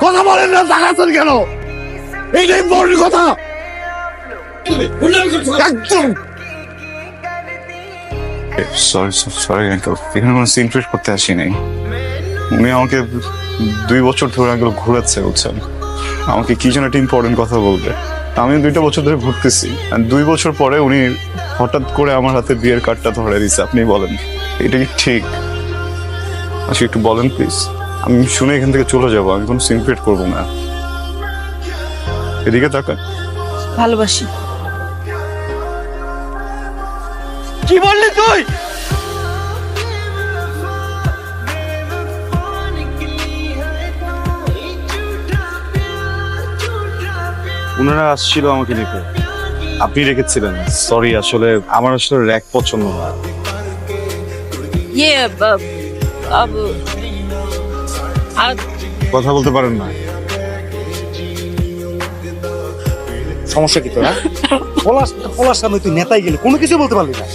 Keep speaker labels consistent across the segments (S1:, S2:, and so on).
S1: কথা বলেন না, তাকাচ্ছেন কেন? এইটাই বড় কথা। একদম
S2: সরি আঙ্কেল, এখানে কোনো সিন ক্রিয়েট করতে আসি নাই। উনি আমাকে 2 বছর ধরে আঙ্কেল ঘুরাচ্ছে, বুঝছেন? আমাকে কি যেন একটা ইম্পর্টেন্ট কথা বলবে। আমি 2টা বছর ধরে ঘুরতেছি, 2 বছর পরে উনি হঠাৎ করে আমার হাতে বিয়ের কার্ডটা ধরে দিচ্ছে। আপনি বলেন এটা কি ঠিক? আচ্ছা একটু বলেন প্লিজ, আমি শুনে এখান থেকে চলে যাবো। আমি কোনো সিন ক্রিয়েট করবো না। এদিকে তাকান।
S3: ভালোবাসি।
S1: কি বললি তুই?
S2: ওনারা আসছিল আমাকে নিতে, আপনি রেখেছিলেন। সরি, আসলে আমার আসলে র্যাক পছন্দ না।
S3: ইয়ে
S2: কথা বলতে পারেন না?
S1: সমস্যা কি তোর? পলাশ সামনে তুই নেতাই গেলি, কোনো কিছু বলতে পারলি না।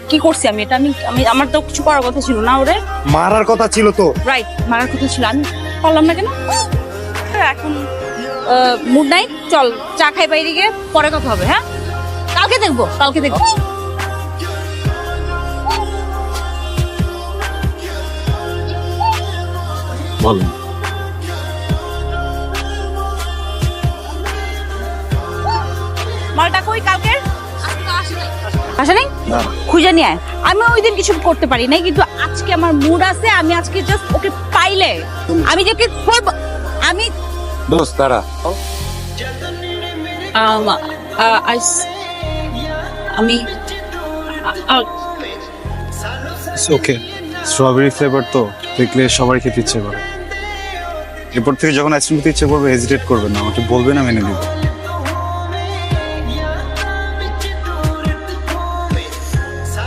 S3: কি করছি আমি? এটা আমি আমি আমার তো কিছু করার কথা ছিল না। ওরে
S1: মারার কথা ছিল তো।
S3: রাইট, মারার কথা ছিল, আমি পারলাম না কেন? এখন মুড নাই, চল চা খাই বাইরে গিয়ে, পরে কথা হবে। হ্যাঁ, কালকে দেখবো, কালকে দেখবো।
S2: বলেন।
S3: মালটা কই কালকে? আসে নাই? খুঁজে নিয়ে আয়। আমি ওই দিন কিছু করতে পারি নাই, কিন্তু আজকে আমার মুড আছে। আমি আজকে জাস্ট ওকে পাইলে আমি যে ওকে করবো। আমি
S2: দোস্ত তারা
S3: আমি
S2: ওকে, স্ট্রবেরি ফ্লেভার তো দেখলে সবাই খেতে ইচ্ছে করে। এরপর থেকে যখন আইসক্রিম খেতে ইচ্ছে করবে হেজিটেট করবেন না, আমাকে বলবেন, আমি এনে দিব।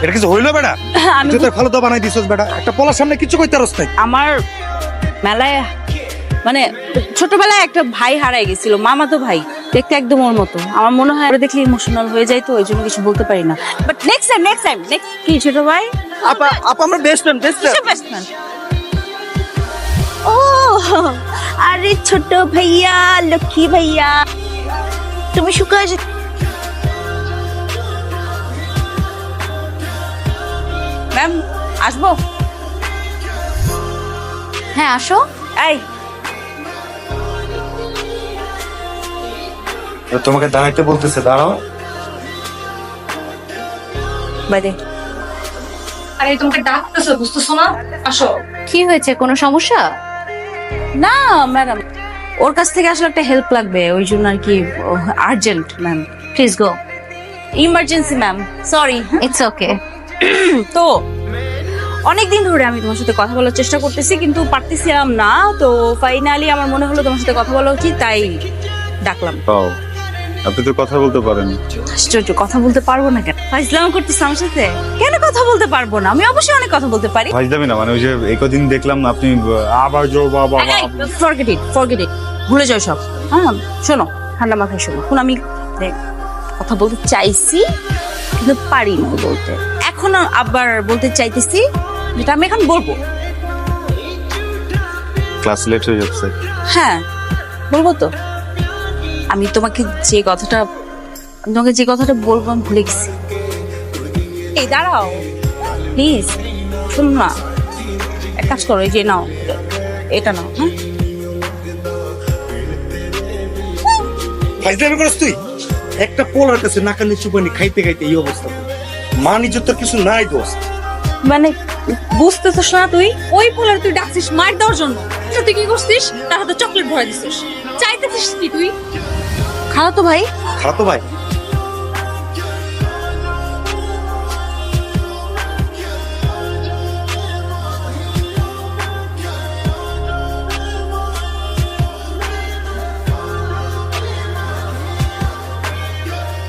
S1: এটা কিছু হইলো বেটা?
S3: আমি
S1: তুই তো ভালো তো বানাই দিছস বেটা, একটা পলার সামনে কিছু কইতে পারস না।
S3: আমার মেলায় মানে ছোটবেলায় একটা ভাই হারাই গেছিল, মামাতো ভাই, দেখতে একদম ওর মতো। আমার মনে হয় ওরা দেখলে ইমোশনাল হয়ে যায়, তো ওই জন্য কিছু বলতে পারি না। বাট নেক্সট টাইম কি ছোট ভাই?
S1: আপা আমরা বেস্ট ফ্রেন্ড।
S3: Best friend. ও আরে ছোট ভাইয়া, লক্ষ্মী ভাইয়া, তুমি শুকায় ম্যাম, আসবো? হ্যাঁ আসো। এই
S1: তোমাকে দাঁড়াইতে বলতেছে, দাঁড়াও।
S3: বাইরে।
S4: আরে তোমাকে ডাকতেছে, বুঝতেছো না? আসো।
S5: কি হয়েছে, কোনো সমস্যা?
S3: না ম্যাডাম, ওর কাছ থেকে আসলে একটা হেল্প লাগবে, ওই জন্য আর কি। Urgent ma'am,
S5: please go.
S3: Emergency ma'am, sorry.
S5: It's okay.
S3: তো অনেকদিন ধরে আমি তোমার সাথে কথা বলার চেষ্টা করতেছি, কিন্তু পারতেছিলাম না। তো ফাইনালি আমার মনে হলো তোমার সাথে কথা বলা উচিত, তাই ডাকলাম।
S2: তাও আপনি তো কথা বলতে পারেন।
S3: আশ্চর্য, কথা বলতে পারবো না কেন? ফাইজলাম করতেছ আমার সাথে? কেন কথা বলতে পারবো না? আমি অবশ্যই অনেক কথা বলতে পারি।
S2: ভাইজামি না, মানে ওই যে এই কদিন দেখলাম আপনি আবার জো বাবা।
S3: ফরগেট ইট, ভুলে যাও সব। হ্যাঁ শোনো, ঠান্ডা মাথায় শোনো। এখন আমি কথা বলতে চাইছি, কিন্তু পারি না বলতে। এখন আবার বলতে চাইতেছি, যেটা আমি এখন বলবো।
S2: ক্লাস লেট হয়ে যাচ্ছে।
S3: হ্যাঁ বলবো তো। আমি তোমাকে যে কথাটা বলবো আমি ভুলে গেছি। এই দাঁড়াও প্লিজ, শুনো না, এক কাজ করো, এই যে নাও, এটা নাও। হ্যাঁ
S1: ফাইজলামি করছ তুই? একটা পোলার কাছে নাকানি চুপানি খাইতে খাইতে এই অবস্থা। মান ইজ্জত তো কিছু নাই দোস্ত।
S3: মানে বুঝতেছিস না তুই? ওই পোলার তুই ডাকছিস মার দেওয়ার জন্য, তুই কি করছিস? তার হাতে চকলেট ভরে দিছিস। চাইতেছিস কি তুই? খাওয়া তো ভাই।
S1: খাতো ভাই?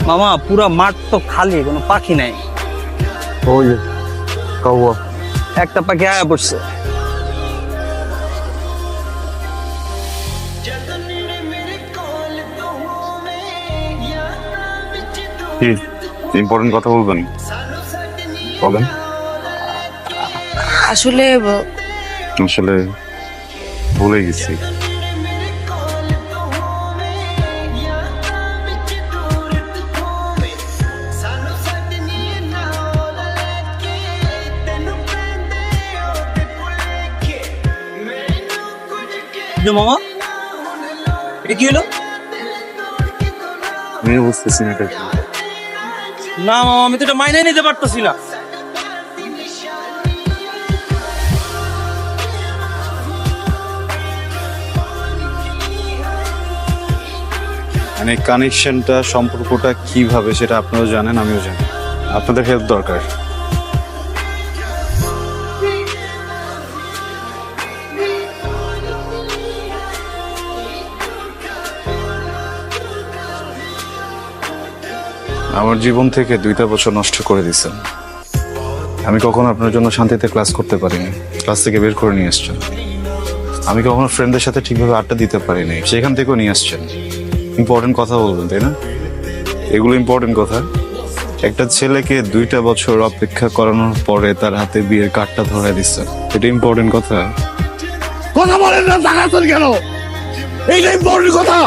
S6: মামা পুরা মাঠ তো খালি, কোনো পাখি নাই।
S2: ওই কাউয়া
S6: একটা পাখি আয়া পড়ছে।
S2: কি ইম্পর্টেন্ট কথা বলবেন? বলেন।
S3: আসলে
S2: আসলে ভুলে গেছি।
S6: মামা এটা কি হলো?
S2: আমি বুঝতেছি না এটা কি।
S6: না মামা, আমি তো এটা মাইনাই নিতে পারতেছি না।
S2: মানে কানেকশনটা, সম্পর্কটা কিভাবে সেটা আপনারাও জানেন, আমিও জানি। আপনাদের হেল্প দরকার। আমার জীবন থেকে 2টা বছর নষ্ট করে দিয়েছেন। আমি কখনো আপনার জন্য শান্তিতে ক্লাস করতে পারিনি, ক্লাস থেকে বের করে নিয়ে আসছেন। আমি কখনো ফ্রেন্ডদের সাথে ঠিকভাবে আড্ডা দিতে পারিনি, সেখান থেকেও নিয়ে আসছেন। ইম্পর্টেন্ট কথা বলবেন, তাই না? এগুলো ইম্পর্টেন্ট কথা। একটা ছেলেকে 2টা বছর অপেক্ষা করানোর পরে তার হাতে বিয়ের কার্ডটা ধরায় দিচ্ছেন, এটা ইম্পর্টেন্ট কথা।
S1: কথা বলেন না, জাগাতেন কেন? এইটা ইম্পর্টেন্ট কথা।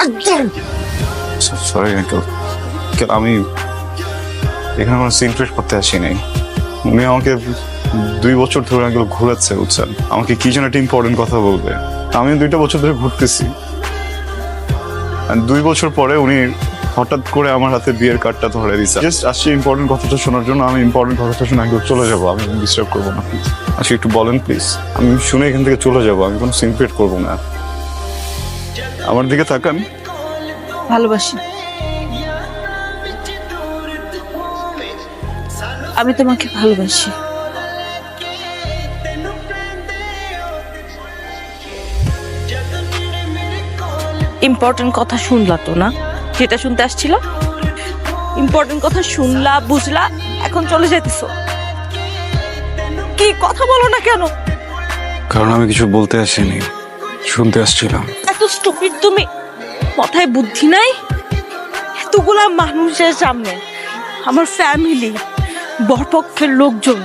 S1: একদম
S2: সরি আঙ্কেল, আমি এখানে কোনো সিন ক্রিয়েট করতে আসি নাই। উনি আমাকে 2 বছর ধরে আঙ্কেল ঘুরাচ্ছে, বুঝছেন? আমাকে কি যেন একটা ইম্পর্টেন্ট কথা বলবে। আমি 2টা বছর ধরে ঘুরতেছি, 2 বছর পরে উনি হঠাৎ করে আমার হাতে বিয়ের কার্ডটা ধরে দিচ্ছে। জাস্ট আসছি ইম্পর্টেন্ট কথাটা শোনার জন্য। আমি ইম্পর্টেন্ট কথাটা শুনে আঙ্কেল চলে যাবো, আমি ডিস্টার্ব করবো না। আচ্ছা একটু বলেন প্লিজ, আমি শুনে এখান থেকে চলে যাবো, আমি কোনো সিন ক্রিয়েট করবো না। আমার দিকে তাকান।
S3: ভালোবাসি। আমি তোমাকে ভালোবাসি।
S7: ইম্পর্টেন্ট কথা শুনলা তো না, যেটা শুনতে আসছিল? ইম্পর্টেন্ট কথা শুনলা, বুঝলা, এখন চলে যেতেছো। কি কথা বলো না কেন?
S2: কারণ আমি কিছু বলতে আসিনি, শুনতে আসছিলাম।
S7: এত স্টুপিড তুমি, মাথায় বুদ্ধি নাই? এতগুলা মানুষের সামনে, আমার ফ্যামিলি, বরপক্ষের লোকজন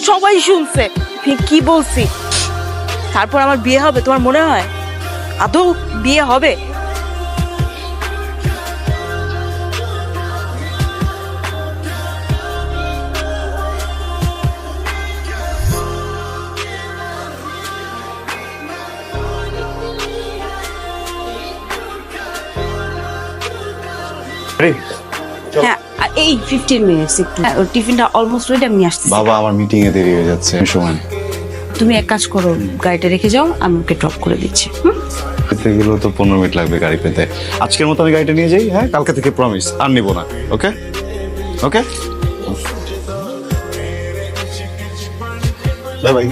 S7: সবাই শুনছে আমি কি বলছি। তারপর আমার বিয়ে হবে তোমার মনে হয়? আদৌ বিয়ে হবে?
S3: হ্যাঁ, আর এই 15 মিনিটস একটু। হ্যাঁ, ওর টিফিনটা অলমোস্ট রেডি, আমি আসতেছি।
S2: বাবা, আমার মিটিং এ দেরি হয়ে যাচ্ছে, সময়।
S3: তুমি এক কাজ করো, গাড়িটা রেখে যাও, আমি ওকে ড্রপ করে দিচ্ছি।
S2: পেতে গেলেও তো 15 মিনিট লাগবে গাড়ি পেতে। আজকের মতো আমি গাড়িটা নিয়ে যাই, হ্যাঁ? কালকে থেকে প্রমিস আর নিব না। ওকে ওকে, বাই বাই।